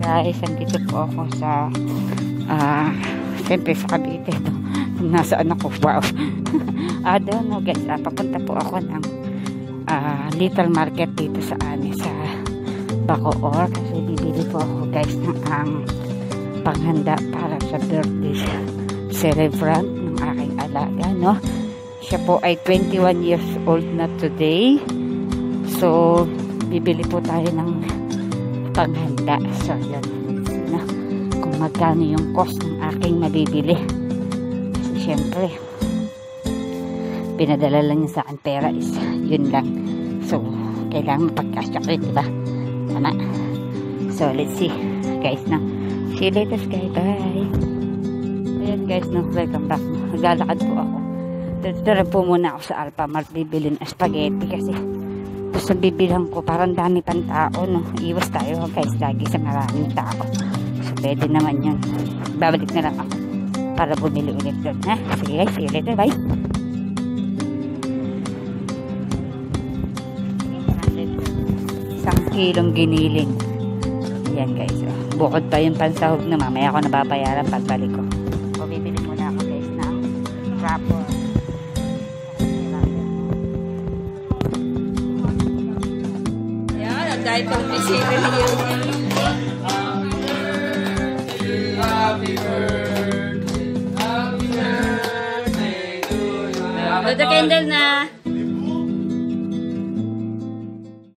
guys, andito po ako sa siyempre sa Cavite. Nasaan ako? Wow. I don't know guys, papunta po ako ng little market dito sa sa Bacoor kasi bibili po ako guys ng panghanda para sa birthday celebrant ng aking alaga, no? Siya po ay 21 years old na today. So bibili po tayo ng panghanda. So yun na kung magkano yung cost ng aking mabibili. Kasi syempre pinadala lang niya sa akin pera is yun lang. So kailangan mapagkasya ko yun, diba? Tama. So let's see guys, na see you later guys, bye. Ayan guys, no, welcome back. Naglalakad po ako. Dito po muna ako sa Alphamart bibili ng spaghetti kasi gusto bibilang ko, parang dami pang tao, no? Iwas tayo guys lagi sa maraming tao. So pwede naman yun. Babalik na lang ako para bumili ulit doon, ha? Sige guys, see you later, bye. Isang kilong giniling. Ayan guys, bukod pa yung pansahog na mamaya ako nababayaran pagbalik ko. So bibili muna ako guys ng wrapper. Dahil pang bisita niyo. Happy birthday to you. The candle na.